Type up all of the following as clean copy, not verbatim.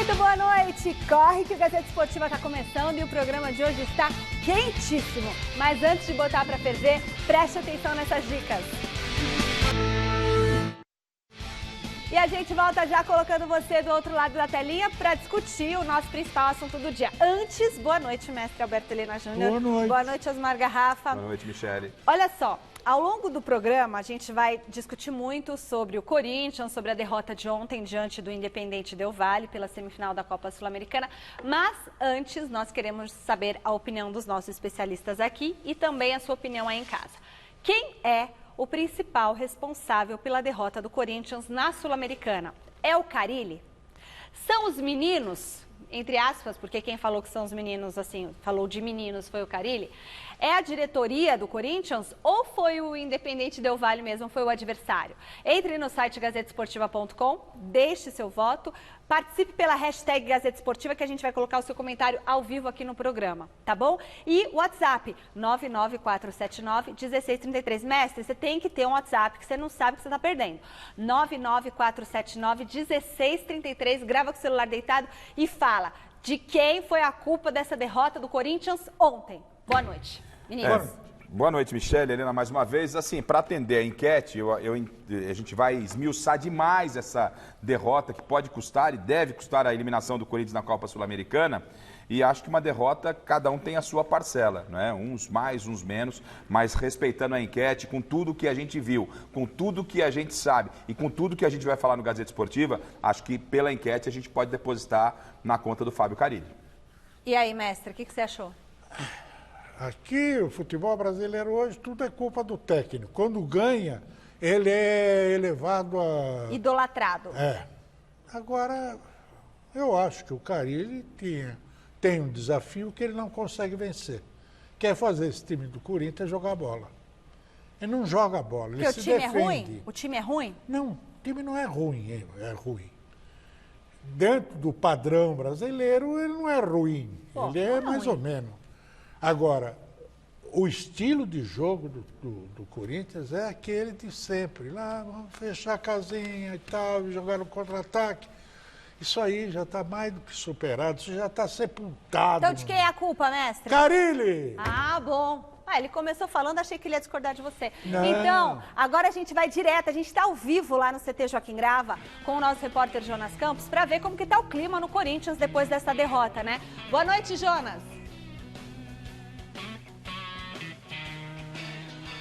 Muito boa noite! Corre que o Gazeta Esportiva está começando e o programa de hoje está quentíssimo. Mas antes de botar para ferver, preste atenção nessas dicas. E a gente volta já colocando você do outro lado da telinha para discutir o nosso principal assunto do dia. Antes, boa noite, mestre Alberto Helena Júnior. Boa noite. Boa noite, Osmar Garrafa. Boa noite, Michele. Olha só, ao longo do programa a gente vai discutir muito sobre o Corinthians, sobre a derrota de ontem diante do Independente Del Valle pela semifinal da Copa Sul-Americana. Mas antes nós queremos saber a opinião dos nossos especialistas aqui e também a sua opinião aí em casa. Quem é o principal responsável pela derrota do Corinthians na Sul-Americana? É o Carille? São os meninos, entre aspas, porque quem falou que são os meninos, assim, falou de meninos foi o Carille. É a diretoria do Corinthians ou foi o Independente Del Valle mesmo, foi o adversário? Entre no site gazetesportiva.com, deixe seu voto, participe pela hashtag Gazeta Esportiva que a gente vai colocar o seu comentário ao vivo aqui no programa, tá bom? E WhatsApp, 99479-1633. Mestre, você tem que ter um WhatsApp que você não sabe que você está perdendo. 99479-1633, grava com o celular deitado e fala de quem foi a culpa dessa derrota do Corinthians ontem. Boa noite, meninas. Boa noite, Michele, Helena, mais uma vez. Assim, para atender a enquete, a gente vai esmiuçar demais essa derrota que pode custar e deve custar a eliminação do Corinthians na Copa Sul-Americana. E acho que uma derrota, cada um tem a sua parcela, né? Uns mais, uns menos, mas respeitando a enquete, com tudo que a gente viu, com tudo que a gente sabe e com tudo que a gente vai falar no Gazeta Esportiva, acho que pela enquete a gente pode depositar na conta do Fábio Carille. E aí, mestre, o que você achou? Aqui, o futebol brasileiro hoje, tudo é culpa do técnico. Quando ganha, ele é elevado a... idolatrado. É. Agora, eu acho que o Carille tem um desafio que ele não consegue vencer. Quer fazer esse time do Corinthians jogar bola. Ele não joga bola, ele se defende. O time é ruim? O time é ruim? Não, o time não é ruim, é ruim. Dentro do padrão brasileiro, ele não é ruim. Ele é mais ou menos. Agora, o estilo de jogo do Corinthians é aquele de sempre. Lá, vamos fechar a casinha e tal, jogar no contra-ataque. Isso aí já está mais do que superado, isso já está sepultado. Então de quem é a culpa, mestre? Carille! Ah, bom. Ele começou falando, achei que ele ia discordar de você. Não. Então, agora a gente vai direto, a gente está ao vivo lá no CT Joaquim Grava com o nosso repórter Jonas Campos para ver como que está o clima no Corinthians depois dessa derrota, né? Boa noite, Jonas.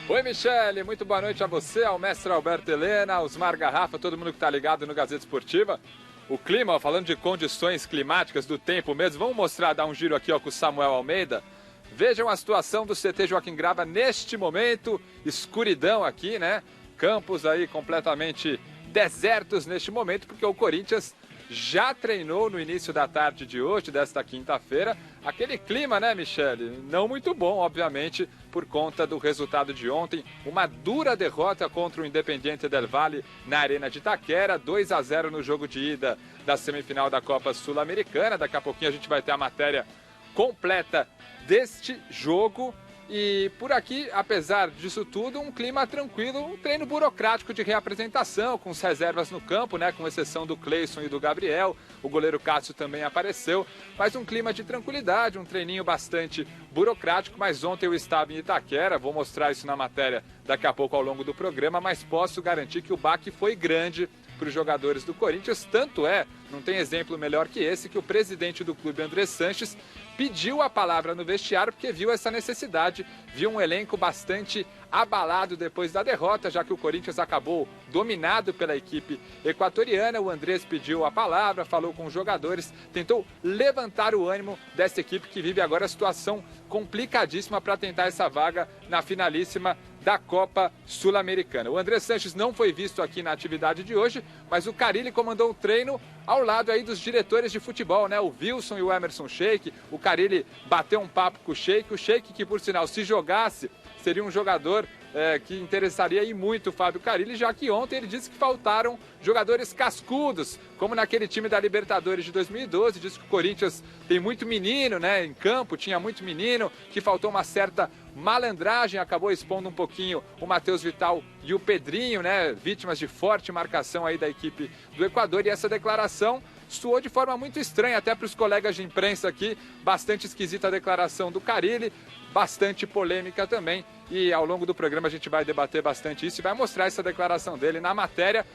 Oi, Michele, muito boa noite a você, ao mestre Alberto Helena, ao Osmar Garrafa, todo mundo que está ligado no Gazeta Esportiva. O clima, falando de condições climáticas do tempo mesmo, vamos mostrar, dar um giro aqui ó, com o Samuel Almeida. Vejam a situação do CT Joaquim Grava neste momento, escuridão aqui, né? Campos aí completamente desertos neste momento, porque o Corinthians já treinou no início da tarde de hoje, desta quinta-feira. Aquele clima, né, Michele? Não muito bom, obviamente, por conta do resultado de ontem. Uma dura derrota contra o Independiente Del Valle na Arena de Itaquera. 2-0 no jogo de ida da semifinal da Copa Sul-Americana. Daqui a pouquinho a gente vai ter a matéria completa deste jogo. E por aqui, apesar disso tudo, um clima tranquilo, um treino burocrático de reapresentação, com as reservas no campo, né, com exceção do Cleison e do Gabriel. O goleiro Cássio também apareceu, mas um clima de tranquilidade, um treininho bastante burocrático. Mas ontem eu estava em Itaquera, vou mostrar isso na matéria daqui a pouco ao longo do programa, mas posso garantir que o baque foi grande para os jogadores do Corinthians. Tanto é, não tem exemplo melhor que esse, que o presidente do clube, André Sanches, pediu a palavra no vestiário porque viu essa necessidade, viu um elenco bastante abalado depois da derrota, já que o Corinthians acabou dominado pela equipe equatoriana. O Andrés pediu a palavra, falou com os jogadores, tentou levantar o ânimo dessa equipe que vive agora a situação complicadíssima para tentar essa vaga na finalíssima da Copa Sul-Americana. O André Sanches não foi visto aqui na atividade de hoje, mas o Carille comandou o treino ao lado aí dos diretores de futebol, né? O Wilson e o Emerson Sheik. O Carille bateu um papo com o Sheik que, por sinal, se jogasse, seria um jogador que interessaria aí muito o Fábio Carille, já que ontem ele disse que faltaram jogadores cascudos, como naquele time da Libertadores de 2012, disse que o Corinthians tem muito menino, né, em campo, tinha muito menino, que faltou uma certa malandragem, acabou expondo um pouquinho o Matheus Vital e o Pedrinho, né, vítimas de forte marcação aí da equipe do Equador, e essa declaração soou de forma muito estranha, até para os colegas de imprensa aqui, bastante esquisita a declaração do Carille, bastante polêmica também, e ao longo do programa a gente vai debater bastante isso e vai mostrar essa declaração dele na matéria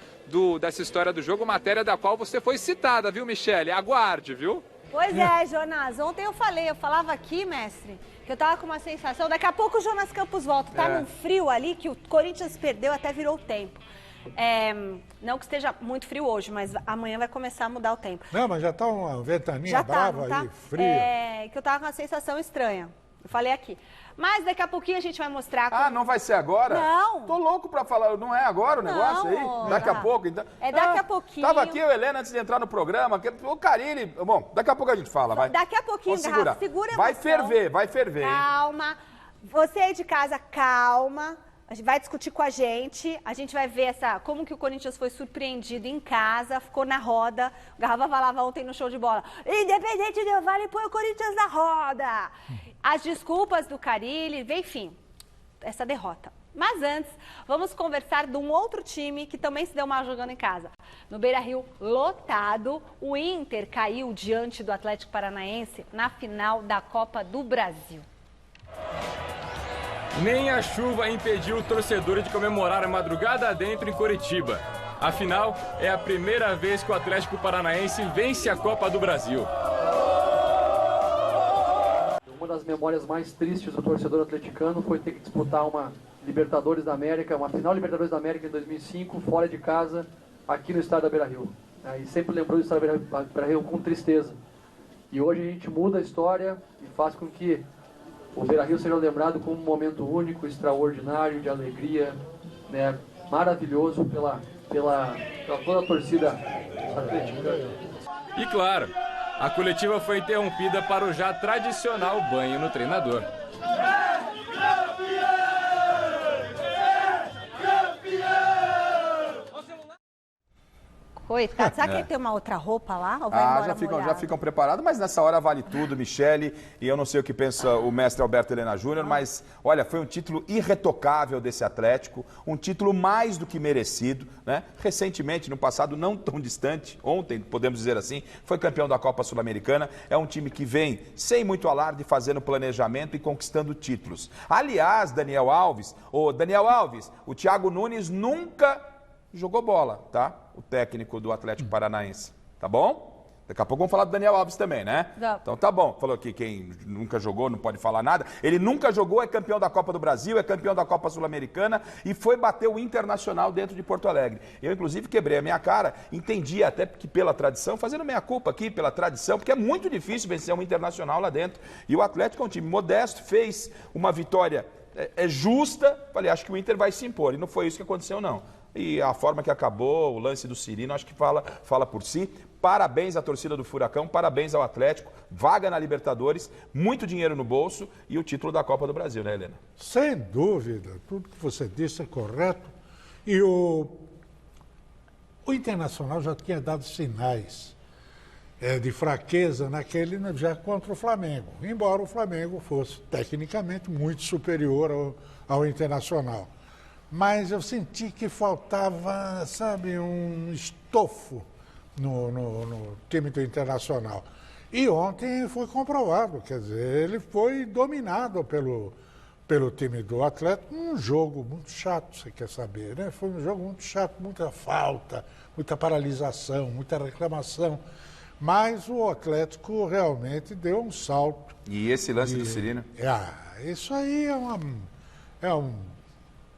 dessa história do jogo, matéria da qual você foi citada, viu, Michele? Aguarde, viu? Pois é, Jonas, ontem eu falava aqui, mestre, que eu tava com uma sensação, daqui a pouco o Jonas Campos volta, tá num frio ali que o Corinthians perdeu, até virou o tempo. Não que esteja muito frio hoje, mas amanhã vai começar a mudar o tempo. Não, mas já tá uma ventaninha brava aí, fria. Que eu tava com uma sensação estranha. Eu falei aqui. Mas daqui a pouquinho a gente vai mostrar... Ah, não vai ser agora? Não. Tô louco pra falar. Não é agora o negócio aí? Daqui a pouco? Então... É daqui a pouquinho. Tava aqui eu e Helena antes de entrar no programa. O Carille... Bom, daqui a pouco a gente fala, vai. Daqui a pouquinho, Garrafa, segura a emoção. Vai ferver. Calma. Você aí de casa, calma. A gente vai discutir com a gente vai ver como que o Corinthians foi surpreendido em casa, ficou na roda. O Garrafa falava ontem no show de bola, Independente Del Valle põe o Corinthians na roda. As desculpas do Carille, enfim, essa derrota. Mas antes, vamos conversar de um outro time que também se deu mal jogando em casa. No Beira-Rio, lotado, o Inter caiu diante do Atlético Paranaense na final da Copa do Brasil. Nem a chuva impediu o torcedor de comemorar a madrugada adentro em Curitiba. Afinal, é a primeira vez que o Atlético Paranaense vence a Copa do Brasil. Uma das memórias mais tristes do torcedor atleticano foi ter que disputar uma Libertadores da América, uma final Libertadores da América em 2005, fora de casa, aqui no estádio da Beira-Rio. E sempre lembrou do estádio da Beira-Rio com tristeza. E hoje a gente muda a história e faz com que o Beira-Rio seja lembrado como um momento único, extraordinário, de alegria, né, maravilhoso pela toda a torcida atleticana. E claro, a coletiva foi interrompida para o já tradicional banho no treinador. Coitado, será que ele tem uma outra roupa lá? Ou vai já ficam preparados, mas nessa hora vale tudo, Michele, e eu não sei o que pensa o mestre Alberto Helena Júnior, mas olha, foi um título irretocável desse Atlético, um título mais do que merecido, né? Recentemente, no passado não tão distante, ontem, podemos dizer assim, foi campeão da Copa Sul-Americana, é um time que vem sem muito alarde fazendo planejamento e conquistando títulos. Aliás, Daniel Alves, o Thiago Nunes nunca jogou bola, tá? O técnico do Atlético Paranaense, tá bom? Daqui a pouco vamos falar do Daniel Alves também, né? Não. Então tá bom. Falou que quem nunca jogou não pode falar nada. Ele nunca jogou, é campeão da Copa do Brasil, é campeão da Copa Sul-Americana e foi bater o Internacional dentro de Porto Alegre. Eu, inclusive, quebrei a minha cara, entendi até que pela tradição, fazendo minha culpa aqui pela tradição, porque é muito difícil vencer um Internacional lá dentro. E o Atlético é um time modesto, fez uma vitória justa. Falei, acho que o Inter vai se impor. E não foi isso que aconteceu, não. E a forma que acabou, o lance do Cirino, acho que fala por si. Parabéns à torcida do Furacão, parabéns ao Atlético, vaga na Libertadores, muito dinheiro no bolso e o título da Copa do Brasil, né, Helena? Sem dúvida, tudo que você disse é correto. E o Internacional já tinha dado sinais de fraqueza já contra o Flamengo, embora o Flamengo fosse tecnicamente muito superior ao Internacional. Mas eu senti que faltava, sabe, um estofo no time do Internacional. E ontem foi comprovado, quer dizer, ele foi dominado pelo time do Atlético, um jogo muito chato, você quer saber, né? Foi um jogo muito chato, muita falta, muita paralisação, muita reclamação. Mas o Atlético realmente deu um salto. E esse lance do Cirino? Isso aí é um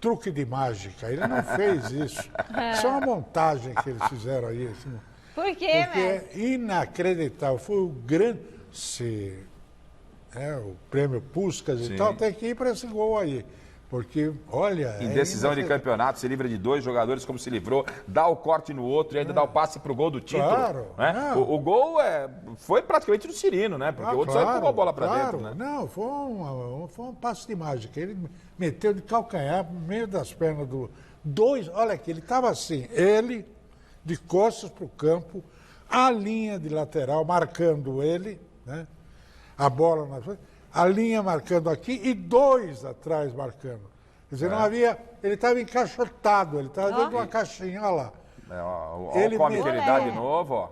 truque de mágica, ele não fez isso. Isso é uma montagem que eles fizeram aí. Assim, Por quê, porque é inacreditável. Foi o grande... o prêmio Puskás e tal, tem que ir para esse gol aí. Porque, olha... Em decisão de campeonato, se livra de 2 jogadores como se livrou, dá o corte no outro e ainda dá o passe pro gol do título. Claro. Né? O gol foi praticamente do Cirino, né? Porque o outro só empurrou a bola para dentro, né? Não, foi um passe de mágica. Ele meteu de calcanhar no meio das pernas do... Olha aqui, ele estava assim, ele de costas para o campo, a linha de lateral marcando ele, né? A bola na frente, a linha marcando aqui e 2 atrás marcando. Quer dizer, não havia... Ele estava encaixotado, ele estava dentro de uma caixinha, olha lá. Olha o come que ele dá de novo, ó.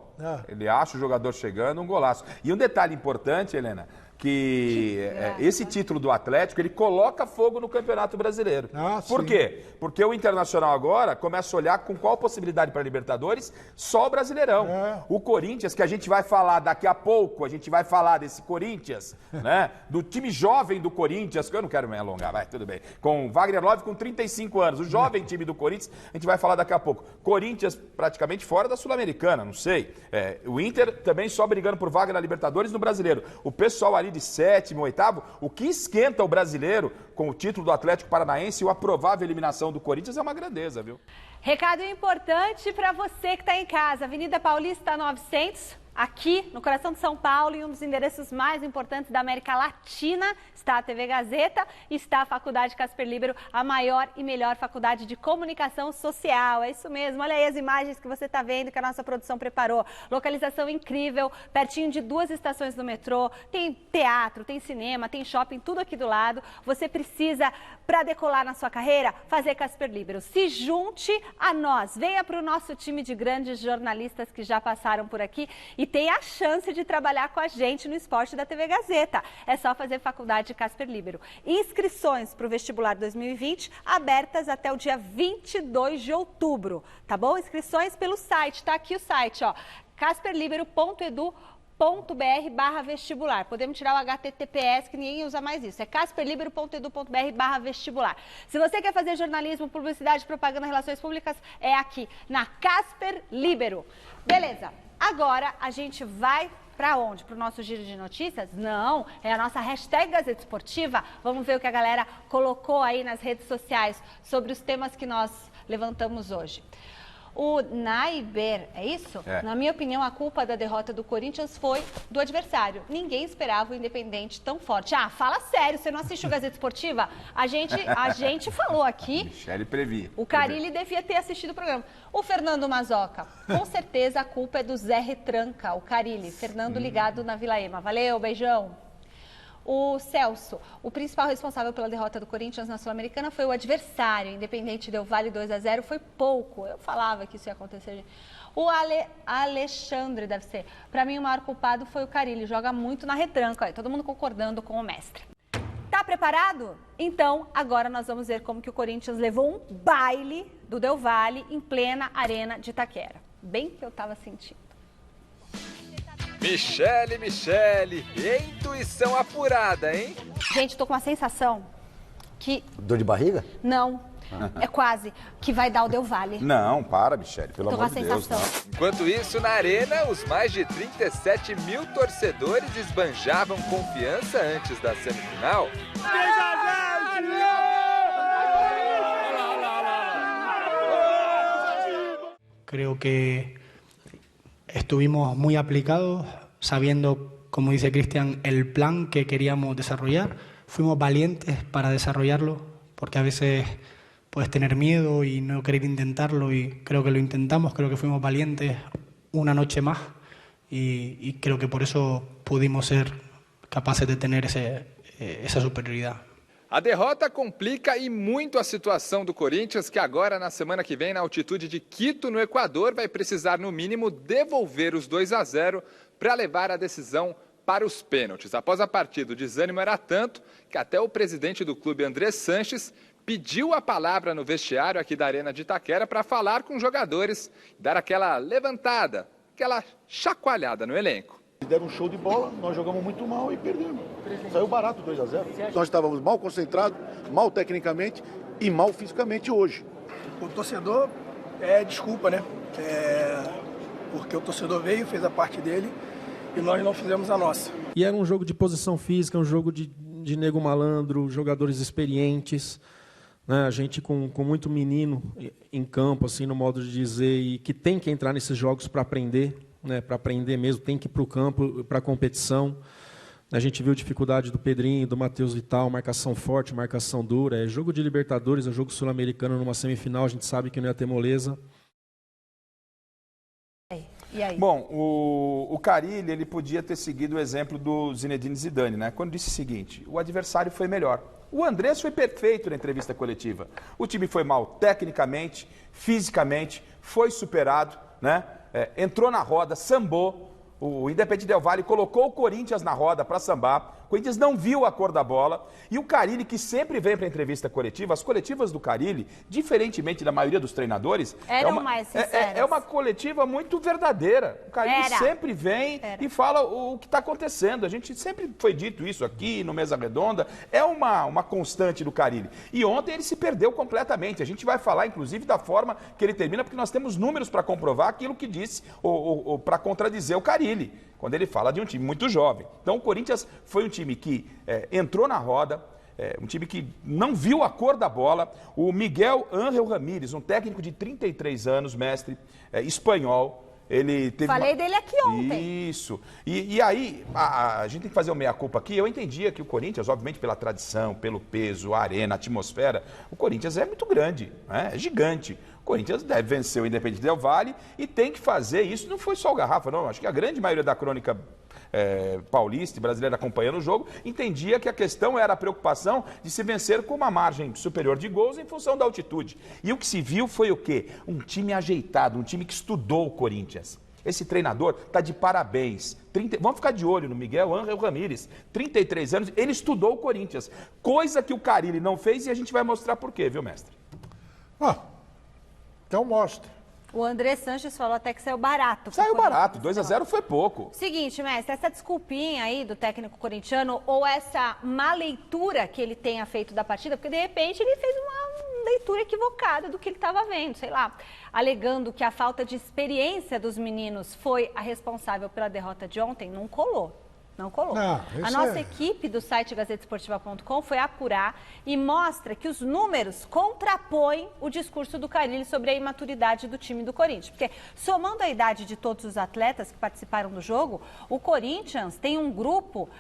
Ele acha o jogador chegando, um golaço. E um detalhe importante, Helena, que esse título do Atlético, ele coloca fogo no Campeonato Brasileiro. Por quê? Porque o Internacional agora começa a olhar com qual possibilidade para a Libertadores? Só o Brasileirão. O Corinthians, que a gente vai falar daqui a pouco, a gente vai falar desse Corinthians, né? Do time jovem do Corinthians, que eu não quero me alongar, vai, tudo bem. Com Wagner Love com 35 anos, o jovem time do Corinthians, a gente vai falar daqui a pouco. Corinthians praticamente fora da Sul-Americana, não sei. O Inter também só brigando por vaga na Libertadores no Brasileiro. O pessoal ali de sétimo, oitavo, o que esquenta o brasileiro com o título do Atlético Paranaense e a provável eliminação do Corinthians é uma grandeza, viu? Recado importante para você que está em casa. Avenida Paulista 900, aqui no coração de São Paulo, em um dos endereços mais importantes da América Latina, está a TV Gazeta, está a Faculdade Casper Libero, a maior e melhor faculdade de comunicação social. É isso mesmo, olha aí as imagens que você está vendo que a nossa produção preparou. Localização incrível, pertinho de 2 estações do metrô, tem teatro, tem cinema, tem shopping, tudo aqui do lado. Você precisa, para decolar na sua carreira, fazer Casper Libero. Se junte a nós, venha para o nosso time de grandes jornalistas que já passaram por aqui e tenha a chance de trabalhar com a gente no esporte da TV Gazeta. É só fazer faculdade Casper Libero. Inscrições para o vestibular 2020 abertas até o dia 22 de outubro, tá bom? Inscrições pelo site, tá aqui o site, ó, casperlibero.edu.br/vestibular. Podemos tirar o HTTPS, que ninguém usa mais isso. É casperlibero.edu.br/vestibular. Se você quer fazer jornalismo, publicidade, propaganda, relações públicas, é aqui, na Casper Libero. Beleza. Agora a gente vai para onde? Para o nosso giro de notícias? Não, é a nossa hashtag Gazeta Esportiva. Vamos ver o que a galera colocou aí nas redes sociais sobre os temas que nós levantamos hoje. O Naiber, é isso? Na minha opinião, a culpa da derrota do Corinthians foi do adversário. Ninguém esperava o Independente tão forte. Ah, fala sério, você não assistiu Gazeta Esportiva? A gente falou aqui. Michele previa. O Carille devia ter assistido o programa. O Fernando Mazoca, com certeza a culpa é do Zé Retranca, o Carille. Fernando ligado na Vila Ema. Valeu, beijão. O Celso, o principal responsável pela derrota do Corinthians na Sul-Americana foi o adversário. Independente Del Valle 2-0, foi pouco. Eu falava que isso ia acontecer, gente. O Alexandre, deve ser. Para mim, o maior culpado foi o Carille. Joga muito na retranca. Olha, todo mundo concordando com o mestre. Tá preparado? Então, agora nós vamos ver como que o Corinthians levou um baile do Del Valle em plena arena de Itaquera. Bem que eu estava sentindo. Michele, intuição apurada, hein? Gente, tô com uma sensação que... Dor de barriga? Não, é quase, que vai dar o Del Valle. Não, para, Michele, pelo amor de Deus. Tô com a sensação. Enquanto isso, na arena, os mais de 37 mil torcedores esbanjavam confiança antes da semifinal. Creo que estuvimos muy aplicados, sabiendo, como dice Cristian, el plan que queríamos desarrollar. Fuimos valientes para desarrollarlo, porque a veces puedes tener miedo y no querer intentarlo, y creo que lo intentamos, creo que fuimos valientes una noche más, y creo que por eso pudimos ser capaces de tener esa superioridad. A derrota complica e muito a situação do Corinthians, que agora, na semana que vem, na altitude de Quito, no Equador, vai precisar, no mínimo, devolver os 2-0 para levar a decisão para os pênaltis. Após a partida, o desânimo era tanto que até o presidente do clube, André Sanches, pediu a palavra no vestiário aqui da Arena de Itaquera para falar com os jogadores, dar aquela levantada, aquela chacoalhada no elenco. Deram um show de bola, nós jogamos muito mal e perdemos. Saiu barato 2-0. Nós estávamos mal concentrados, mal tecnicamente e mal fisicamente hoje. O torcedor desculpa, né? Porque o torcedor veio, fez a parte dele e nós não fizemos a nossa. E era um jogo de posição física, um jogo de nego malandro, jogadores experientes, né? A gente com muito menino em campo, assim, no modo de dizer, e que tem que entrar nesses jogos para aprender. Né, para aprender mesmo, tem que ir para o campo, para a competição. A gente viu dificuldade do Pedrinho, do Matheus Vital, marcação forte, marcação dura. É jogo de Libertadores, é jogo sul-americano numa semifinal, a gente sabe que não ia ter moleza. E aí? Bom, o Carille, ele podia ter seguido o exemplo do Zinedine Zidane, né? Quando disse o seguinte, o adversário foi melhor. O Andrés foi perfeito na entrevista coletiva. O time foi mal tecnicamente, fisicamente, foi superado, né? Entrou na roda, sambou. O Independiente Del Valle colocou o Corinthians na roda para sambar. O Corinthians não viu a cor da bola. E o Carille, que sempre vem para a entrevista coletiva, as coletivas do Carille, diferentemente da maioria dos treinadores, mais sinceras. É uma coletiva muito verdadeira. O Carille sempre vem e fala o que está acontecendo. A gente sempre foi dito isso aqui no Mesa Redonda. É uma constante do Carille. E ontem ele se perdeu completamente. A gente vai falar, inclusive, da forma que ele termina, porque nós temos números para comprovar aquilo que disse, ou para contradizer o Carille, quando ele fala de um time muito jovem. Então o Corinthians foi um time que entrou na roda, um time que não viu a cor da bola. O Miguel Ángel Ramírez, um técnico de 33 anos, mestre, espanhol. Ele teve Falei dele aqui ontem. Isso. E aí, a gente tem que fazer o meia-culpa aqui. Eu entendia que o Corinthians, obviamente pela tradição, pelo peso, a arena, a atmosfera, o Corinthians é muito grande, é gigante. O Corinthians deve vencer o Independiente Del Valle e tem que fazer isso. Não foi só o Garrafa, não. Acho que a grande maioria da crônica paulista e brasileira acompanhando o jogo entendia que a questão era a preocupação de se vencer com uma margem superior de gols em função da altitude. E o que se viu foi o quê? Um time ajeitado, um time que estudou o Corinthians. Esse treinador está de parabéns. Vamos ficar de olho no Miguel Ángel Ramírez, 33 anos, ele estudou o Corinthians. Coisa que o Carille não fez e a gente vai mostrar por quê, viu, mestre? Então mostra. O André Sanches falou até que saiu barato. Saiu barato, 2-0 foi pouco. Seguinte, mestre, essa desculpinha aí do técnico corintiano ou essa má leitura que ele tenha feito da partida, porque de repente ele fez uma leitura equivocada do que ele estava vendo, sei lá, alegando que a falta de experiência dos meninos foi a responsável pela derrota de ontem, não colou. Não colou. A nossa equipe do site gazetesportiva.com foi apurar e mostra que os números contrapõem o discurso do Carille sobre a imaturidade do time do Corinthians. Porque, somando a idade de todos os atletas que participaram do jogo, o Corinthians tem um grupo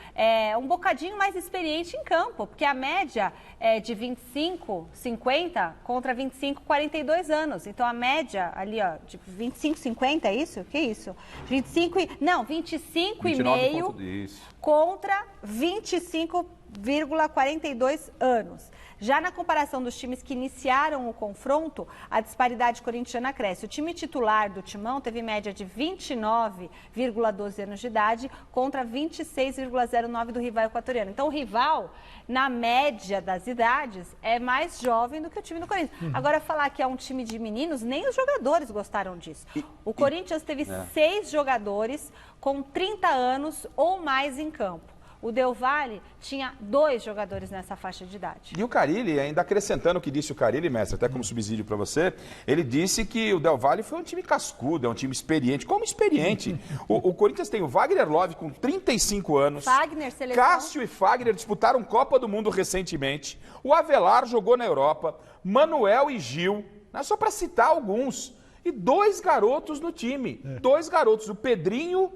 um bocadinho mais experiente em campo, porque a média é de 25, 50 contra 25, 42 anos. Então, a média ali, ó, de 25, 50, é isso? Que isso? 25 e... Não, 25,5... contra 25,42 anos. Já na comparação dos times que iniciaram o confronto, a disparidade corintiana cresce. O time titular do Timão teve média de 29,12 anos de idade contra 26,09 do rival equatoriano. Então, o rival, na média das idades, é mais jovem do que o time do Corinthians. Agora, falar que é um time de meninos, nem os jogadores gostaram disso. O Corinthians teve 6 jogadores com 30 anos ou mais em campo. O Del Valle tinha 2 jogadores nessa faixa de idade. E o Carille, ainda acrescentando o que disse o Carille, mestre, até como subsídio para você, ele disse que o Del Valle foi um time cascudo, é um time experiente. Como experiente? O Corinthians tem o Wagner Love com 35 anos. Fagner, seleção. Cássio e Fagner disputaram Copa do Mundo recentemente. O Avelar jogou na Europa. Manuel e Gil, né, só para citar alguns. E 2 garotos no time. 2 garotos, o Pedrinho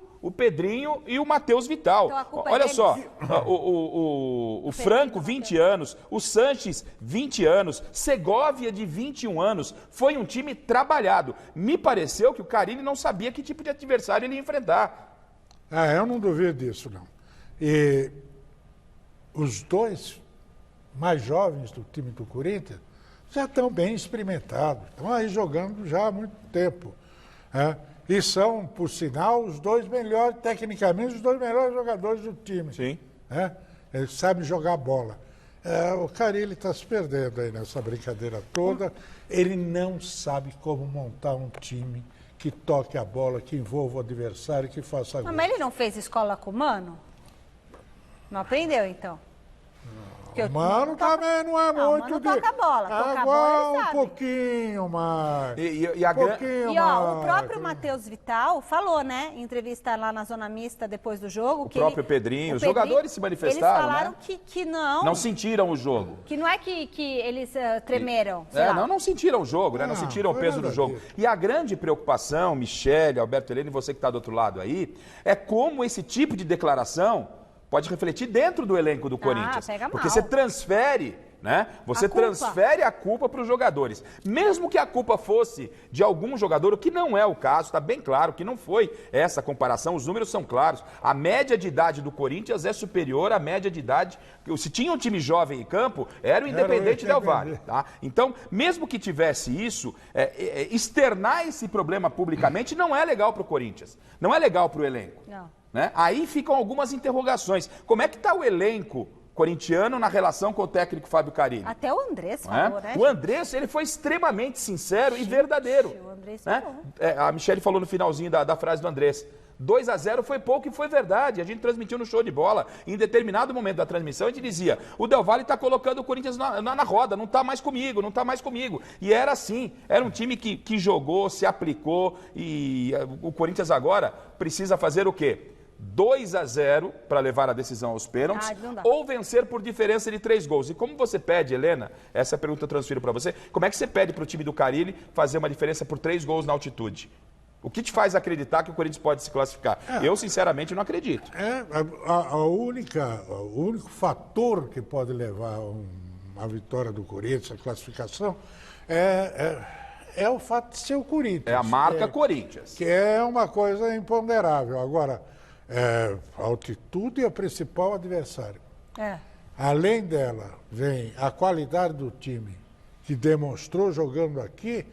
e o Matheus Vital. Então, olha só, o Franco, 20 anos, o Sanches, 20 anos, Segovia, de 21 anos. Foi um time trabalhado. Me pareceu que o Carille não sabia que tipo de adversário ele ia enfrentar. Eu não duvido disso, não. E os 2 mais jovens do time do Corinthians já estão bem experimentados. Estão aí jogando já há muito tempo. E são, por sinal, os 2 melhores, tecnicamente, os 2 melhores jogadores do time. Sim. Eles sabem jogar bola. O Carille está se perdendo aí nessa brincadeira toda. Ele não sabe como montar um time que toque a bola, que envolva o adversário, que faça gol. Mas ele não fez escola com o Mano? Não aprendeu, então? Mano também não é muito... Mano toca a bola. Toca a bola, ele sabe. Um pouquinho mais. O próprio Matheus Vital falou, né, em entrevista lá na Zona Mista depois do jogo... O próprio Pedrinho, os jogadores se manifestaram, eles falaram, né? que não... Não sentiram o jogo. Que não é que eles tremeram, não sentiram o jogo, né? Não sentiram o peso do jogo. E a grande preocupação, Michele, Alberto Helene, você que está do outro lado aí, é como esse tipo de declaração pode refletir dentro do elenco do Corinthians. Pega mal. Porque você transfere né? Você transfere a culpa para os jogadores. Mesmo que a culpa fosse de algum jogador, o que não é o caso, está bem claro que não foi essa comparação, os números são claros. A média de idade do Corinthians é superior à média de idade. Se tinha um time jovem em campo, era o Independente Del Valle. Tá? Então, mesmo que tivesse isso, externar esse problema publicamente não é legal para o Corinthians, não é legal para o elenco. Não. Né? Aí ficam algumas interrogações. Como é que está o elenco corintiano na relação com o técnico Fábio Carille? Até o Andrés falou, né? O Andrés, ele foi extremamente sincero e verdadeiro. O Andrés né? falou. A Michele falou no finalzinho da frase do Andrés. 2-0 foi pouco e foi verdade. A gente transmitiu no show de bola. Em determinado momento da transmissão, a gente dizia: o Del Valle está colocando o Corinthians na roda, não está mais comigo, não está mais comigo. E era assim. Era um time que jogou, se aplicou e o Corinthians agora precisa fazer o quê? 2-0 para levar a decisão aos pênaltis ou vencer por diferença de 3 gols. E como você pede, Helena, essa pergunta eu transfiro para você, como é que você pede para o time do Carille fazer uma diferença por 3 gols na altitude? O que te faz acreditar que o Corinthians pode se classificar? Eu, sinceramente, não acredito. O único fator que pode levar a vitória do Corinthians, a classificação, é o fato de ser o Corinthians. É a marca Corinthians. Que é uma coisa imponderável. Agora, a altitude é o principal adversário. Além dela, vem a qualidade do time, que demonstrou jogando aqui.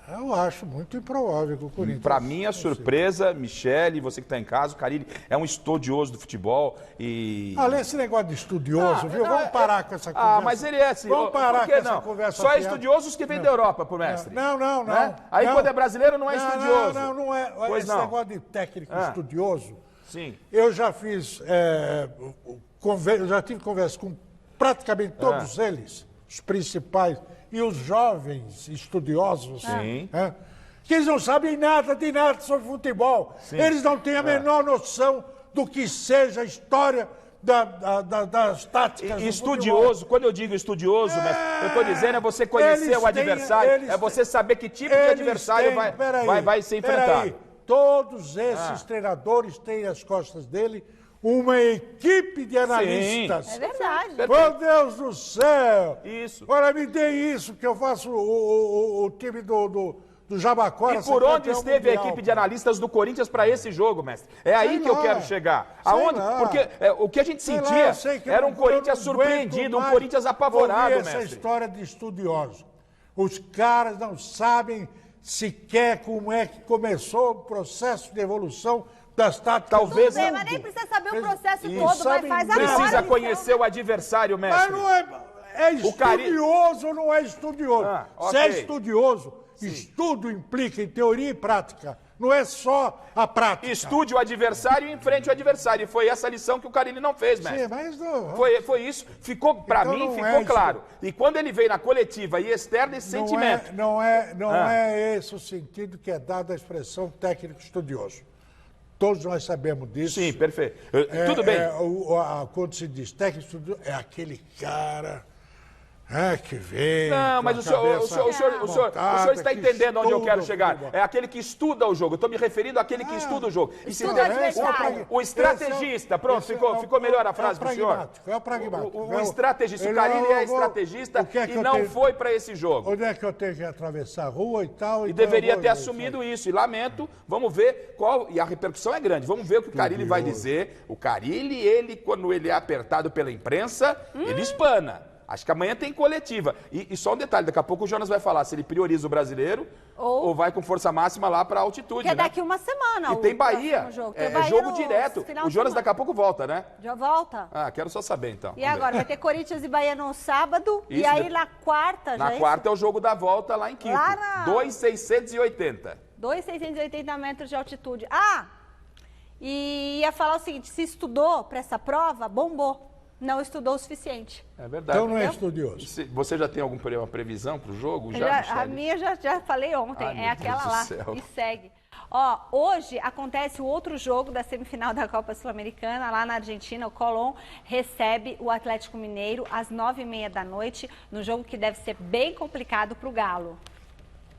Eu acho muito improvável que o Corinthians... Para mim, a surpresa, Michele, você que está em casa, o Carille é um estudioso do futebol e... Além desse negócio de estudioso, viu? Vamos parar com essa conversa. Mas ele é assim. Vamos parar com essa conversa. Só é estudioso os que vêm da Europa, por mestre. Não. Né? Aí quando é brasileiro não é estudioso. Não é. Pois esse negócio de técnico estudioso. Sim. Eu já fiz... eu já tive conversa com praticamente todos eles, os principais... E os jovens estudiosos, que eles não sabem nada sobre futebol. Sim. Eles não têm a menor noção do que seja a história das táticas. Estudioso, quando eu digo estudioso, eu estou dizendo você conhecer o adversário, é você saber que tipo de adversário vai se enfrentar. Todos esses treinadores têm nas costas dele uma equipe de analistas. Sim. É verdade. Meu Deus do céu! Isso. Olha, me dê isso, que eu faço o time do Jabaquara. E por onde esteve mundial, a equipe de analistas do Corinthians para esse jogo, mestre? É aí que eu quero chegar. Aonde? Porque o que a gente sentia era um Corinthians surpreendido, um Corinthians apavorado, mestre. Essa história de estudiosos. Os caras não sabem sequer como é que começou o processo de evolução das táticas. Talvez não. Mas nem precisa saber o processo todo, mas faz agora. Precisa conhecer o adversário, mestre. Mas não é estudioso ou não é estudioso? Se é estudioso, estudo implica em teoria e prática. Não é só a prática. Estude o adversário e enfrente o adversário. E foi essa lição que o Carille não fez, mestre. Sim, mas não. Foi isso. Ficou, para mim, ficou claro. E quando ele veio na coletiva e externa esse sentimento. Não é esse o sentido que é dado à expressão técnico estudioso. Todos nós sabemos disso. Sim, perfeito. Tudo bem. Quando se diz técnico estudioso, é aquele cara que vem. Não, mas o senhor está entendendo onde eu quero chegar. É aquele que estuda o jogo. Eu estou me referindo àquele que estuda o jogo. E se o estrategista, pronto, ficou melhor a frase do senhor. É o pragmático. O estrategista, o Carille é estrategista e não foi para esse jogo. Onde é que eu tenho que atravessar a rua e tal? E deveria ter assumido isso. E lamento, vamos ver qual. E a repercussão é grande. Vamos ver o que o Carille vai dizer. O Carille, quando ele é apertado pela imprensa, ele espana. Acho que amanhã tem coletiva. E só um detalhe, daqui a pouco o Jonas vai falar se ele prioriza o brasileiro ou vai com força máxima lá para a altitude. Que é daqui uma semana. E tem Bahia. É jogo direto. O Jonas daqui a pouco volta, né? Já volta. Quero só saber então. E agora? Vai ter Corinthians e Bahia no sábado. Isso, e aí na quarta já. Na quarta é o jogo da volta lá em Quito. 2.680. 2.680 metros de altitude. E ia falar o seguinte: se estudou para essa prova, bombou. Não estudou o suficiente. É verdade. Então não é estudioso. Você já tem alguma previsão para o jogo? A minha já falei ontem. É aquela lá. E segue. Hoje acontece o outro jogo da semifinal da Copa Sul-Americana, lá na Argentina. O Colón recebe o Atlético Mineiro às 9h30 da noite, no jogo que deve ser bem complicado para o Galo.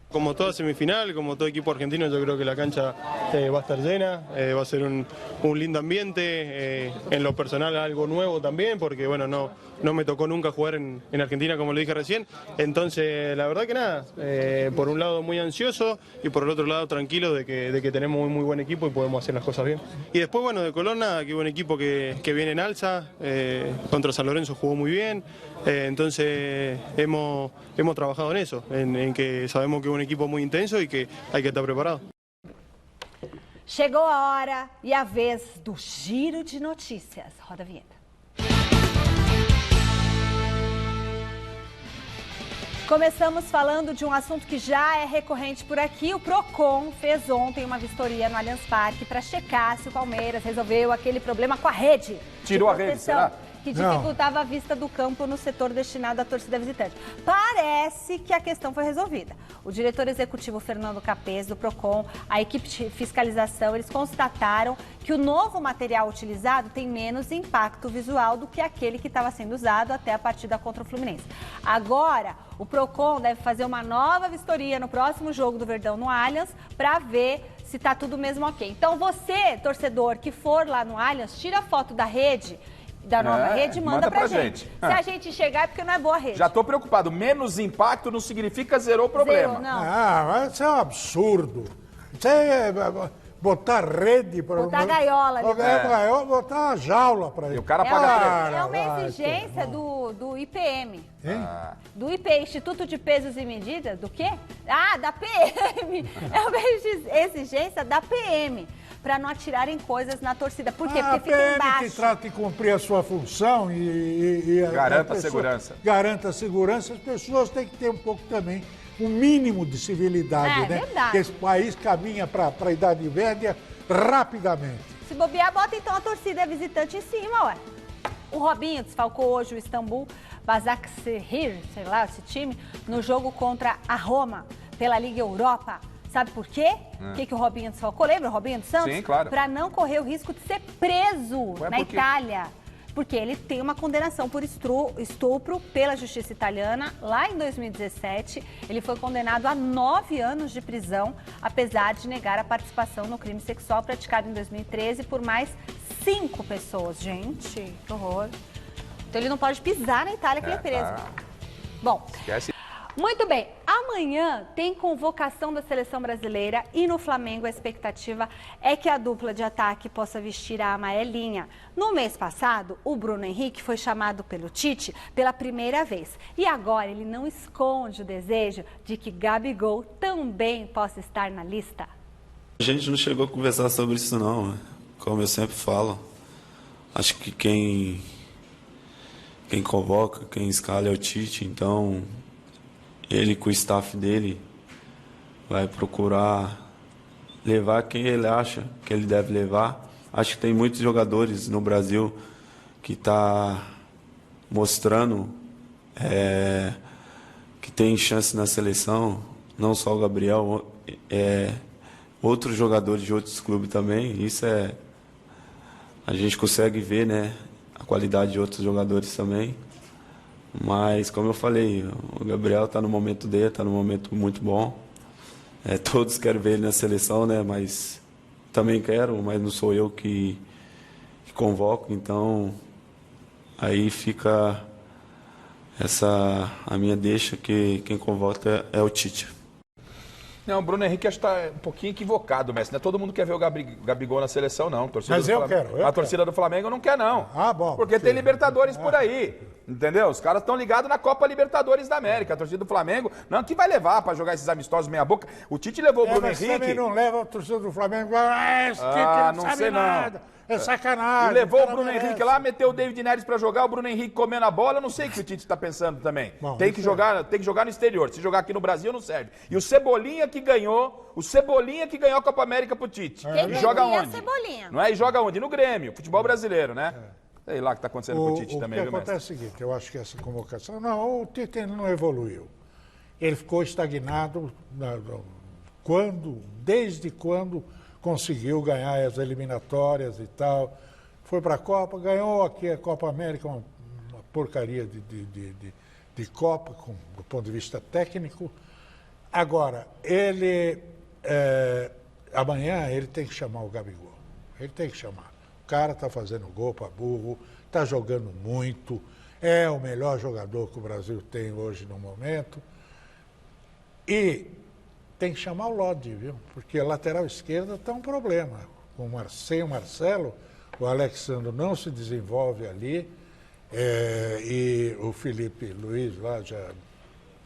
Como toda semifinal, como todo equipo argentino, yo creo que la cancha va a estar llena, va a ser un lindo ambiente, en lo personal algo nuevo también, porque bueno, no me tocó nunca jugar en Argentina, como lo dije recién, entonces la verdad que nada, por un lado muy ansioso y por el otro lado tranquilo de que tenemos un muy buen equipo y podemos hacer las cosas bien. Y después bueno, de Colón nada, que buen equipo que viene en alza, contra San Lorenzo jugó muy bien, entonces hemos trabajado en eso, en que sabemos que es un equipo muy intenso y que hay que estar preparado. Chegou a hora e a vez do Giro de Notícias. Roda a vinheta. Começamos falando de um assunto que já é recorrente por aqui. O Procon fez ontem uma vistoria no Allianz Parque para checar se o Palmeiras resolveu aquele problema com a rede. Tirou a rede, será? Que dificultava a vista do campo no setor destinado à torcida visitante. Parece que a questão foi resolvida. O diretor executivo Fernando Capês, do Procon, a equipe de fiscalização, eles constataram que o novo material utilizado tem menos impacto visual do que aquele que estava sendo usado até a partida contra o Fluminense. Agora, o Procon deve fazer uma nova vistoria no próximo jogo do Verdão no Allianz para ver se está tudo mesmo ok. Então você, torcedor, que for lá no Allianz, tira a foto da rede, da nova rede, manda pra gente. Se a gente chegar é porque não é boa a rede. Já tô preocupado. Menos impacto não significa zerou o problema. Zero, não. Mas isso é um absurdo. Isso é botar rede para... Botar gaiola ali. Botar uma jaula para ele. E o cara paga É uma exigência do IPM. Do IPM, Instituto de Pesos e Medidas, do quê? Da PM. É uma exigência da PM. Para não atirarem coisas na torcida. Por quê? Porque fica embaixo. Que trata de cumprir a sua função e garanta a segurança. Garanta a segurança. As pessoas têm que ter um pouco também, um mínimo de civilidade, né? Verdade. Porque esse país caminha para a Idade Média rapidamente. Se bobear, bota então a torcida visitante em cima, ué. O Robinho desfalcou hoje o Istambul Basaksehir, sei lá, esse time, no jogo contra a Roma, pela Liga Europa. Sabe por quê? O que o Robinho desfalcou? Lembra o Robinho dos Santos? Sim, claro. Para não correr o risco de ser preso na Itália. Porque ele tem uma condenação por estupro pela justiça italiana. Lá em 2017, ele foi condenado a 9 anos de prisão, apesar de negar a participação no crime sexual praticado em 2013 por mais 5 pessoas. Gente, que horror. Então ele não pode pisar na Itália que ele é preso. Bom... Esquece. Muito bem, amanhã tem convocação da seleção brasileira e no Flamengo a expectativa é que a dupla de ataque possa vestir a amarelinha. No mês passado, o Bruno Henrique foi chamado pelo Tite pela primeira vez e agora ele não esconde o desejo de que Gabigol também possa estar na lista. A gente não chegou a conversar sobre isso não, como eu sempre falo. Acho que quem convoca, quem escala é o Tite, então... Ele com o staff dele vai procurar levar quem ele acha que ele deve levar. Acho que tem muitos jogadores no Brasil que está mostrando que tem chance na seleção, não só o Gabriel, outros jogadores de outros clubes também. Isso a gente consegue ver, né, a qualidade de outros jogadores também. Mas, como eu falei, o Gabriel está no momento dele, está num momento muito bom. Todos querem ver ele na seleção, né? Mas também quero, mas não sou eu que convoco. Então, aí fica a minha deixa, que quem convoca é o Tite. Não, o Bruno Henrique acho que está um pouquinho equivocado, Messi. Não é todo mundo quer ver o Gabigol na seleção, não. Mas eu quero. A torcida do Flamengo não quer, não. Bom. Porque tem Libertadores por aí. Entendeu? Os caras estão ligados na Copa Libertadores da América. A torcida do Flamengo, não, que vai levar para jogar esses amistosos meia boca. O Tite levou o Bruno Henrique. Também não leva a torcida do Flamengo. Esse Tite não sabe nada. É sacanagem. E levou o Bruno Henrique lá, meteu o David Neres para jogar, o Bruno Henrique comendo a bola. Eu não sei o que o Tite está pensando também. Bom, tem que jogar no exterior. Se jogar aqui no Brasil, não serve. E o Cebolinha que ganhou a Copa América pro Tite. Quem joga onde? Cebolinha. Não é? E joga onde? No Grêmio, futebol brasileiro, né? Sei lá o que está acontecendo com o Tite também, viu, O que acontece é o seguinte, eu acho que essa convocação... Não, o Tite não evoluiu. Ele ficou estagnado desde quando conseguiu ganhar as eliminatórias e tal. Foi para a Copa, ganhou aqui a Copa América, uma porcaria de Copa, do ponto de vista técnico. Agora, amanhã ele tem que chamar o Gabigol. Ele tem que chamar. O cara está fazendo gol para burro, está jogando muito, é o melhor jogador que o Brasil tem hoje no momento. E tem que chamar o Lodi, viu? Porque a lateral esquerda está um problema. Sem o Marcelo, o Alexandre não se desenvolve ali. E o Felipe Luiz lá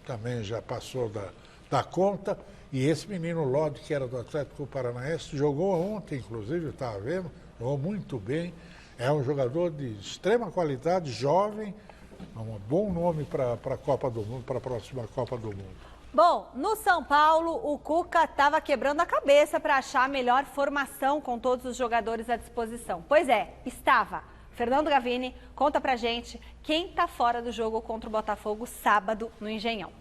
também já passou da conta. E esse menino Lodi, que era do Atlético Paranaense, jogou ontem, inclusive, eu estava vendo, jogou muito bem. É um jogador de extrema qualidade, jovem, um bom nome para a Copa do Mundo, para a próxima Copa do Mundo. Bom, no São Paulo, o Cuca estava quebrando a cabeça para achar a melhor formação com todos os jogadores à disposição. Pois é, estava. Fernando Gavini, conta pra gente quem está fora do jogo contra o Botafogo sábado no Engenhão.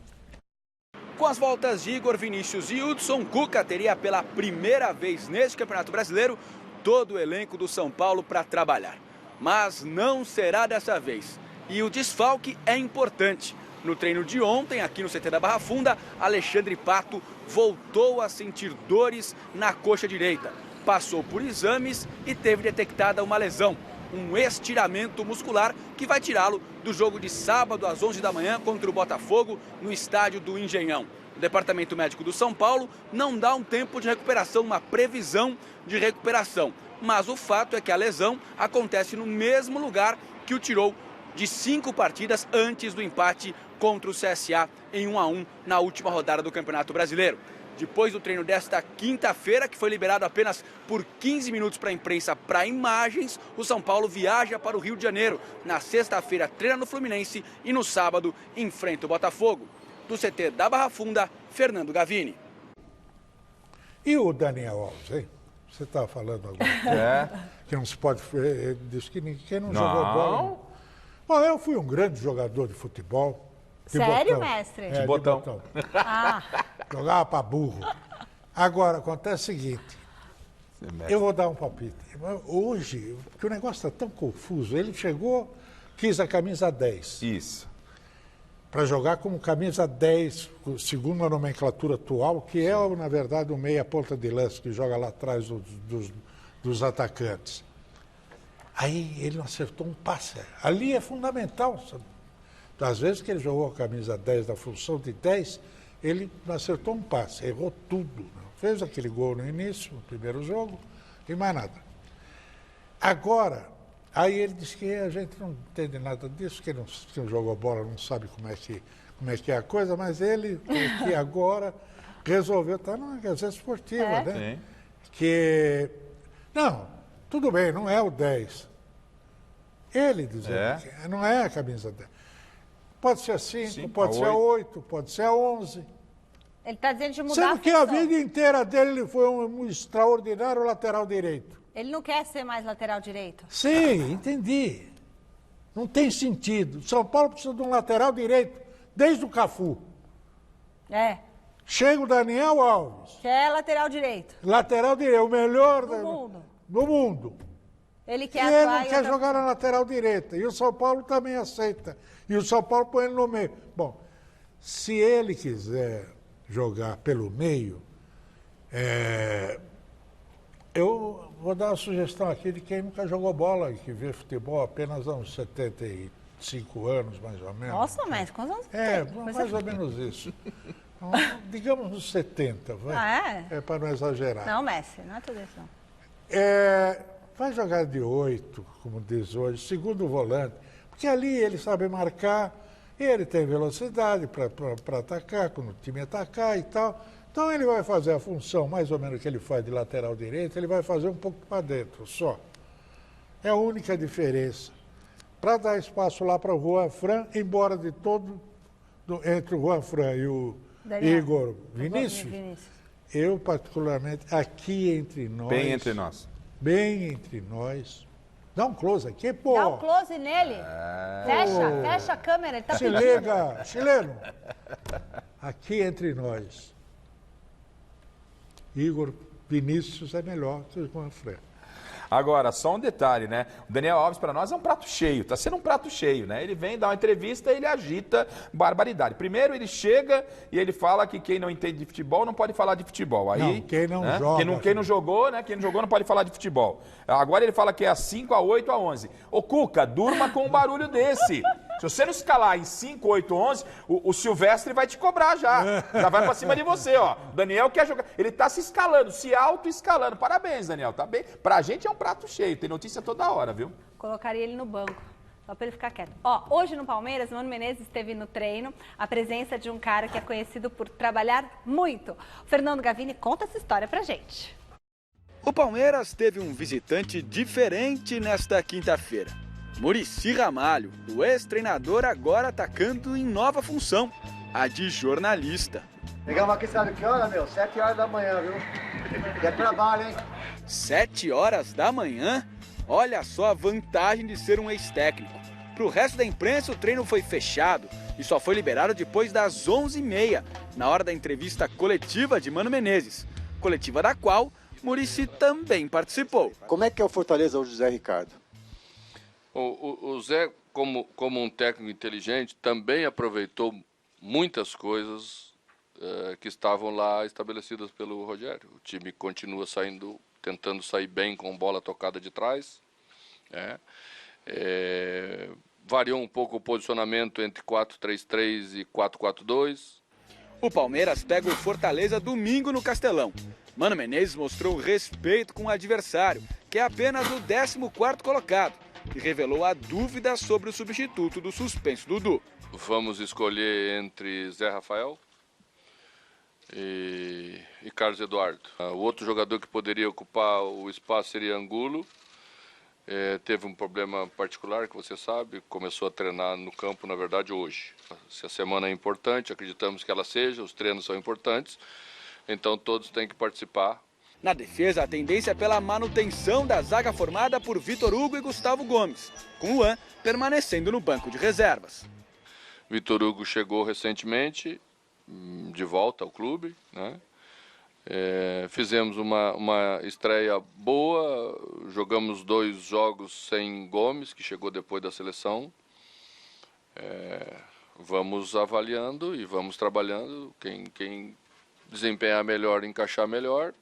Com as voltas de Igor, Vinícius e Hudson, Cuca teria pela primeira vez neste Campeonato Brasileiro todo o elenco do São Paulo para trabalhar. Mas não será dessa vez. E o desfalque é importante. No treino de ontem, aqui no CT da Barra Funda, Alexandre Pato voltou a sentir dores na coxa direita. Passou por exames e teve detectada uma lesão, um estiramento muscular que vai tirá-lo do jogo de sábado às 11 da manhã contra o Botafogo no estádio do Engenhão. O Departamento Médico do São Paulo não dá um tempo de recuperação, uma previsão de recuperação. Mas o fato é que a lesão acontece no mesmo lugar que o tirou de 5 partidas antes do empate contra o CSA em 1-1 na última rodada do Campeonato Brasileiro. Depois do treino desta quinta-feira, que foi liberado apenas por 15 minutos para a imprensa para imagens, o São Paulo viaja para o Rio de Janeiro. Na sexta-feira treina no Fluminense e no sábado enfrenta o Botafogo. Do CT da Barra Funda, Fernando Gavini. E o Daniel Alves, hein? Você estava falando agora que não se pode... Ele disse que ninguém não jogou bola. Bom, eu fui um grande jogador de futebol. Sério, mestre? De botão. Jogava para burro. Agora, acontece o seguinte. Eu vou dar um palpite. Hoje, porque o negócio está tão confuso, ele chegou, quis a camisa 10. Isso. Para jogar como camisa 10, segundo a nomenclatura atual, que é, na verdade, o meia ponta de lança que joga lá atrás dos atacantes. Aí ele não acertou um passe. Ali é fundamental. Às vezes que ele jogou a camisa 10 da função de 10, ele não acertou um passe, errou tudo. Fez aquele gol no início, no primeiro jogo, e mais nada. Agora, aí ele disse que a gente não entende nada disso, que não jogou bola, não sabe como é que é a coisa, mas ele, que agora, resolveu estar na Gazeta Esportiva, né? Sim. Que, não, tudo bem, não é o 10. Ele dizendo que não é a camisa 10. Pode ser a 5, pode ser a 8, pode ser a 11. Ele está dizendo de mudar Sendo que a vida inteira dele ele foi um extraordinário lateral direito. Ele não quer ser mais lateral direito? Sim, entendi. Não tem sentido. São Paulo precisa de um lateral direito, desde o Cafu. Chega o Daniel Alves. Que é lateral direito. Lateral direito, o melhor do mundo. Ele quer ele não quer jogar na lateral direita. E o São Paulo também aceita. E o São Paulo põe ele no meio. Bom, se ele quiser jogar pelo meio, eu vou dar uma sugestão aqui de quem nunca jogou bola e que vê futebol apenas há uns 75 anos, mais ou menos. Nossa, mas quantos anos tem? Mais ou menos isso. Então, digamos uns 70, vai. É para não exagerar. Não, Messi, não é tudo isso, não. Vai jogar de 8, como diz hoje, segundo volante, porque ali ele sabe marcar, ele tem velocidade para atacar, quando o time atacar e tal. Então ele vai fazer a função mais ou menos que ele faz de lateral direito, ele vai fazer um pouco para dentro só. É a única diferença. Para dar espaço lá para o Juan Fran, embora de todo, entre o Juan Fran e o Igor Vinícius, eu particularmente, aqui entre nós... Bem entre nós. Bem entre nós. Dá um close aqui, pô. Dá um close nele. Fecha a câmera, ele tá Se liga, chileno. Aqui entre nós. Igor Vinícius é melhor que o Juan Fran. Agora, só um detalhe, né? O Daniel Alves, para nós, é um prato cheio. Tá sendo um prato cheio, né? Ele vem dar uma entrevista e ele agita barbaridade. Primeiro, ele chega e ele fala que quem não entende de futebol não pode falar de futebol. Aí, não, quem não né? joga. Quem não jogou, né? Quem não jogou não pode falar de futebol. Agora ele fala que é às 5, a 8, a 11. Ô, Cuca, durma com um barulho desse. Se você não escalar em 5, 8, 11, o Silvestre vai te cobrar já. Já vai pra cima de você, ó. Daniel quer jogar. Ele tá se escalando, se auto-escalando. Parabéns, Daniel, tá bem? Pra gente é um prato cheio, tem notícia toda hora, viu? Colocaria ele no banco, só pra ele ficar quieto. Ó, hoje no Palmeiras, Mano Menezes esteve no treino, a presença de um cara que é conhecido por trabalhar muito. O Fernando Gavini conta essa história pra gente. O Palmeiras teve um visitante diferente nesta quinta-feira. Muricy Ramalho, o ex-treinador, agora atacando em nova função, a de jornalista. Pegamos aqui, sabe que hora, meu? 7 horas da manhã, viu? É trabalho, hein? 7 horas da manhã? Olha só a vantagem de ser um ex-técnico. Para o resto da imprensa, o treino foi fechado e só foi liberado depois das 11h30, na hora da entrevista coletiva de Mano Menezes. Coletiva da qual Muricy também participou. Como é que é o Fortaleza hoje, Zé Ricardo? O Zé, como um técnico inteligente, também aproveitou muitas coisas que estavam lá estabelecidas pelo Rogério. O time continua tentando sair bem com bola tocada de trás. Variou um pouco o posicionamento entre 4-3-3 e 4-4-2. O Palmeiras pega o Fortaleza domingo no Castelão. Mano Menezes mostrou respeito com o adversário, que é apenas o 14º colocado, e revelou a dúvida sobre o substituto do suspenso Dudu. Vamos escolher entre Zé Rafael e Carlos Eduardo. O outro jogador que poderia ocupar o espaço seria Angulo. Teve um problema particular que você sabe, começou a treinar no campo, na verdade, hoje. Se a semana é importante, acreditamos que ela seja, os treinos são importantes, então todos têm que participar. Na defesa, a tendência é pela manutenção da zaga formada por Vitor Hugo e Gustavo Gomes, com Luan permanecendo no banco de reservas. Vitor Hugo chegou recentemente, de volta ao clube, né? Fizemos uma estreia boa, jogamos 2 jogos sem Gomes, que chegou depois da seleção. Vamos avaliando e vamos trabalhando, quem desempenhar melhor, encaixar melhor,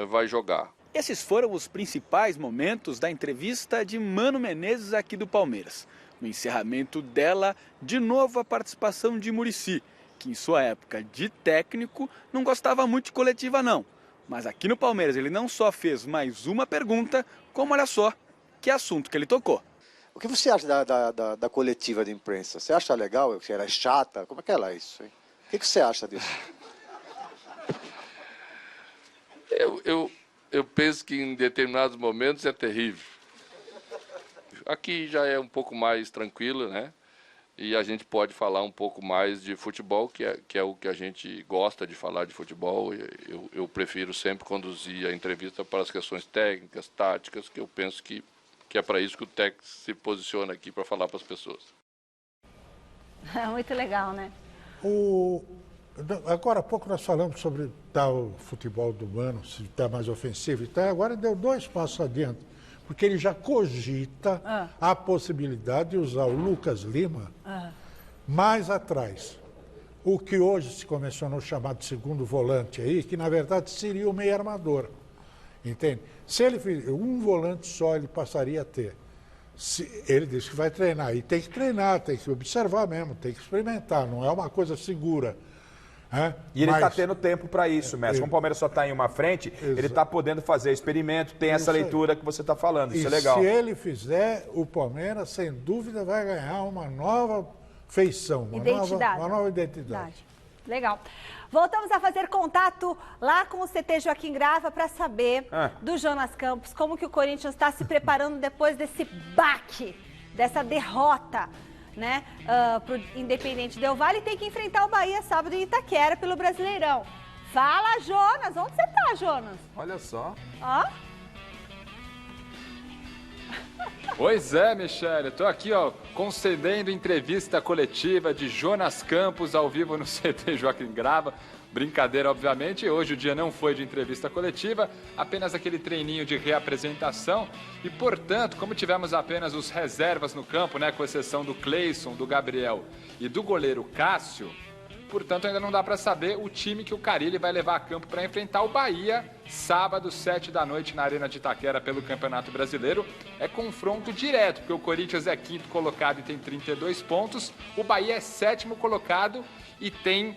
vai jogar. Esses foram os principais momentos da entrevista de Mano Menezes aqui do Palmeiras. No encerramento dela, de novo a participação de Muricy, que em sua época de técnico não gostava muito de coletiva não. Mas aqui no Palmeiras ele não só fez mais uma pergunta, como olha só, que assunto que ele tocou. O que você acha da coletiva de imprensa? Você acha legal? Que ela é chata? Como é que ela é isso? Hein? O que você acha disso? Eu penso que em determinados momentos é terrível. Aqui já é um pouco mais tranquilo, né? E a gente pode falar um pouco mais de futebol, que é o que a gente gosta de falar de futebol. Eu prefiro sempre conduzir a entrevista para as questões técnicas, táticas, que eu penso que é para isso que o técnico se posiciona aqui, para falar para as pessoas. Muito legal, né? Agora há pouco nós falamos sobre o futebol do Mano, se está mais ofensivo e tal. Agora deu 2 passos adiante, porque ele já cogita a possibilidade de usar o Lucas Lima mais atrás. O que hoje se convencionou chamar de segundo volante aí, que na verdade seria o meio armador. Entende? Se ele fizer um volante só, ele passaria a ter. Ele disse que vai treinar. E tem que treinar, tem que observar mesmo, tem que experimentar, não é uma coisa segura. E ele está tendo tempo para isso, mestre. Como o Palmeiras só está em uma frente, ele está podendo fazer experimento, tem essa leitura que você está falando, isso é legal. Se ele fizer, o Palmeiras, sem dúvida, vai ganhar uma nova feição, uma nova identidade. Legal. Voltamos a fazer contato lá com o CT Joaquim Grava para saber do Jonas Campos, como que o Corinthians está se preparando depois desse baque, dessa derrota, né, para o Independente Del Valle, tem que enfrentar o Bahia sábado em Itaquera pelo Brasileirão. Fala, Jonas! Onde você tá, Jonas? Olha só. Ó. Pois é, Michele, estou aqui, concedendo entrevista coletiva de Jonas Campos ao vivo no CT Joaquim Grava. Brincadeira, obviamente, hoje o dia não foi de entrevista coletiva, apenas aquele treininho de reapresentação e, portanto, como tivemos apenas os reservas no campo, né, com exceção do Cleison, do Gabriel e do goleiro Cássio, portanto, ainda não dá para saber o time que o Carille vai levar a campo para enfrentar o Bahia, sábado, 7 da noite, na Arena de Itaquera, pelo Campeonato Brasileiro. É confronto direto, porque o Corinthians é 5º colocado e tem 32 pontos, o Bahia é 7º colocado e tem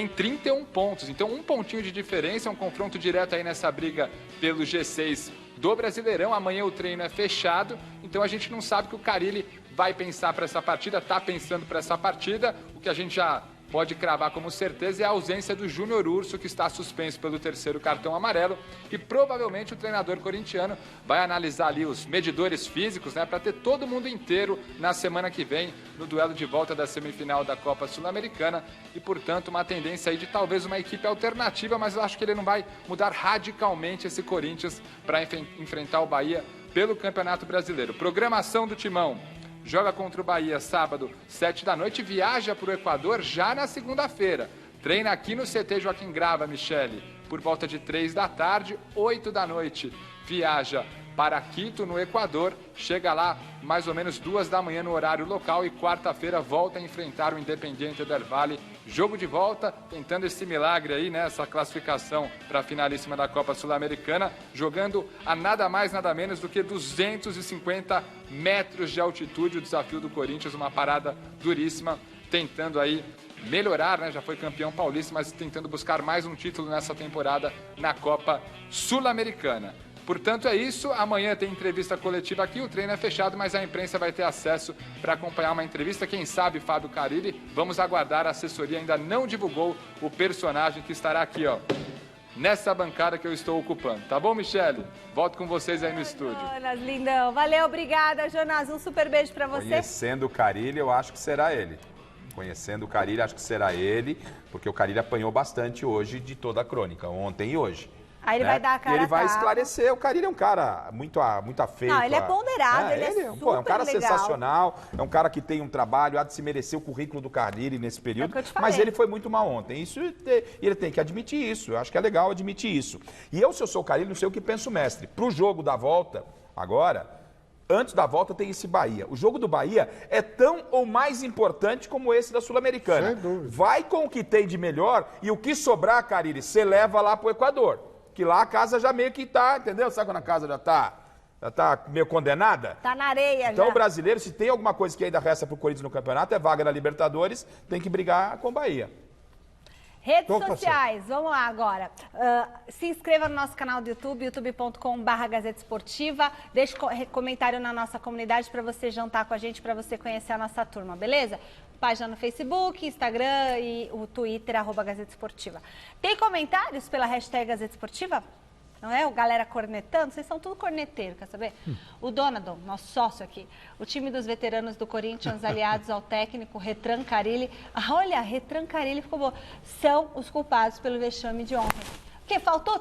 31 pontos. Então, um pontinho de diferença, é um confronto direto aí nessa briga pelo G6 do Brasileirão. Amanhã o treino é fechado, então a gente não sabe o que o Carille vai pensar para essa partida, está pensando para essa partida. O que a gente já pode cravar como certeza é a ausência do Júnior Urso, que está suspenso pelo 3º cartão amarelo, e provavelmente o treinador corintiano vai analisar ali os medidores físicos, né, para ter todo mundo inteiro na semana que vem, no duelo de volta da semifinal da Copa Sul-Americana, e portanto uma tendência aí de talvez uma equipe alternativa, mas eu acho que ele não vai mudar radicalmente esse Corinthians para enfrentar o Bahia pelo Campeonato Brasileiro. Programação do Timão: joga contra o Bahia sábado, 7 da noite, viaja para o Equador já na segunda-feira. Treina aqui no CT Joaquim Grava, Michele, por volta de 3 da tarde, 8 da noite. Viaja para Quito, no Equador, chega lá mais ou menos 2 da manhã no horário local e quarta-feira volta a enfrentar o Independiente del Valle. Jogo de volta, tentando esse milagre aí, né, essa classificação para a finalíssima da Copa Sul-Americana, jogando a nada mais, nada menos do que 250 metros de altitude, o desafio do Corinthians, uma parada duríssima, tentando aí melhorar, né, já foi campeão paulista, mas tentando buscar mais um título nessa temporada na Copa Sul-Americana. Portanto, é isso. Amanhã tem entrevista coletiva aqui. O treino é fechado, mas a imprensa vai ter acesso para acompanhar uma entrevista. Quem sabe, Fábio Carille. Vamos aguardar. A assessoria ainda não divulgou o personagem que estará aqui, ó, nessa bancada que eu estou ocupando. Tá bom, Michele? Volto com vocês aí no estúdio. Jonas, lindão. Valeu, obrigada, Jonas. Um super beijo para você. Conhecendo o Carille, eu acho que será ele. Conhecendo o Carille, acho que será ele, porque o Carille apanhou bastante hoje de toda a crônica, ontem e hoje. Aí ele vai dar a cara. E ele vai esclarecer. O Carille é um cara muito afeito. Não, ele é ponderado, ele é super é um cara legal. sensacional, é um cara que tem um trabalho, há de se merecer o currículo do Carille nesse período, mas ele foi muito mal ontem. Isso, ele tem que admitir isso. Eu acho que é legal admitir isso. E eu, se eu sou o Carille, não sei o que penso o mestre. Pro jogo da volta, agora, antes da volta tem esse Bahia. O jogo do Bahia é tão ou mais importante como esse da Sul-Americana. Vai com o que tem de melhor e o que sobrar, Carille, você leva lá pro Equador. Que lá a casa já meio que tá, entendeu? Sabe quando a casa já tá meio condenada? Tá na areia então já. O brasileiro, se tem alguma coisa que ainda resta pro Corinthians no campeonato, é vaga na Libertadores, tem que brigar com o Bahia. Redes sociais, vamos lá agora. Se inscreva no nosso canal do YouTube, youtube.com/Gazeta Esportiva. Deixe comentário na nossa comunidade para você jantar com a gente, para você conhecer a nossa turma, beleza? Página no Facebook, Instagram e o Twitter, @Gazeta Esportiva. Tem comentários pela hashtag Gazeta Esportiva? Não é? O galera cornetando, vocês são tudo corneteiro, quer saber? O Donadon, nosso sócio aqui, o time dos veteranos do Corinthians, aliados ao técnico Retran Carille, olha, Retran Carille ficou bom, são os culpados pelo vexame de ontem. Porque faltou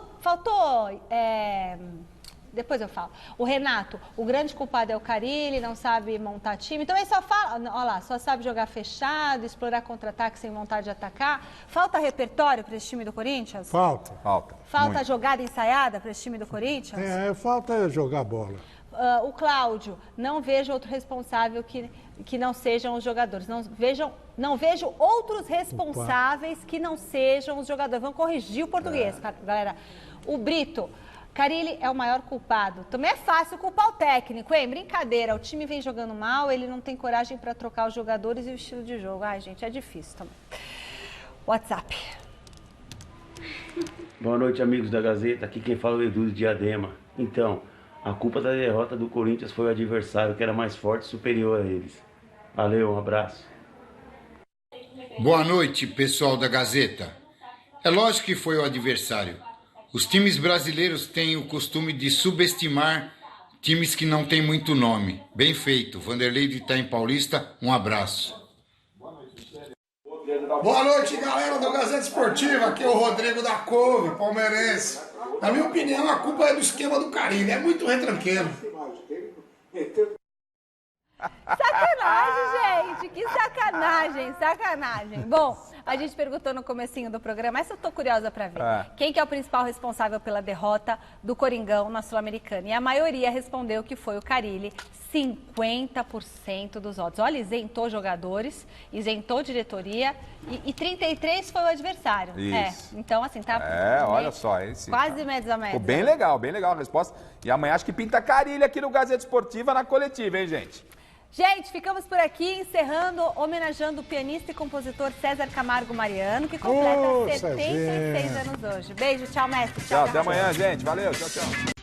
depois eu falo. O Renato, o grande culpado é o Carille, não sabe montar time. Então ele só fala, olha lá, só sabe jogar fechado, explorar contra-ataque sem vontade de atacar. Falta repertório para esse time do Corinthians? Falta. Falta jogada ensaiada para esse time do Corinthians? Falta jogar bola. O Cláudio, não vejo outro responsável que não sejam os jogadores. Não vejo outros responsáveis que não sejam os jogadores. Vamos corrigir o português, galera. O Brito, Carille é o maior culpado. Também é fácil culpar o técnico, hein? Brincadeira, o time vem jogando mal, ele não tem coragem para trocar os jogadores e o estilo de jogo. Ai, gente, é difícil também. WhatsApp. Boa noite, amigos da Gazeta. Aqui quem fala é o Edu de Diadema. Então, a culpa da derrota do Corinthians foi o adversário, que era mais forte e superior a eles. Valeu, um abraço. Boa noite, pessoal da Gazeta. É lógico que foi o adversário. Os times brasileiros têm o costume de subestimar times que não têm muito nome. Bem feito. Vanderlei de Itaim Paulista, um abraço. Boa noite, galera do Gazeta Esportiva. Aqui é o Rodrigo da Couve, palmeirense. Na minha opinião, a culpa é do esquema do Carille. É muito retranqueiro. Sacanagem, gente. Que sacanagem. Bom, A gente perguntou no comecinho do programa, essa eu tô curiosa para ver. Quem que é o principal responsável pela derrota do Coringão na Sul-Americana? E a maioria respondeu que foi o Carille, 50% dos votos. Olha, isentou jogadores, isentou diretoria e 33 foi o adversário. Isso. Então, assim, tá... olha só. Quase média a média. Ficou bem legal a resposta. E amanhã acho que pinta Carille aqui no Gazeta Esportiva na coletiva, hein, gente? Gente, ficamos por aqui encerrando, homenageando o pianista e compositor César Camargo Mariano, que completa 76 anos hoje. Beijo, tchau, mestre. Tchau, até amanhã, gente. Valeu, tchau, tchau.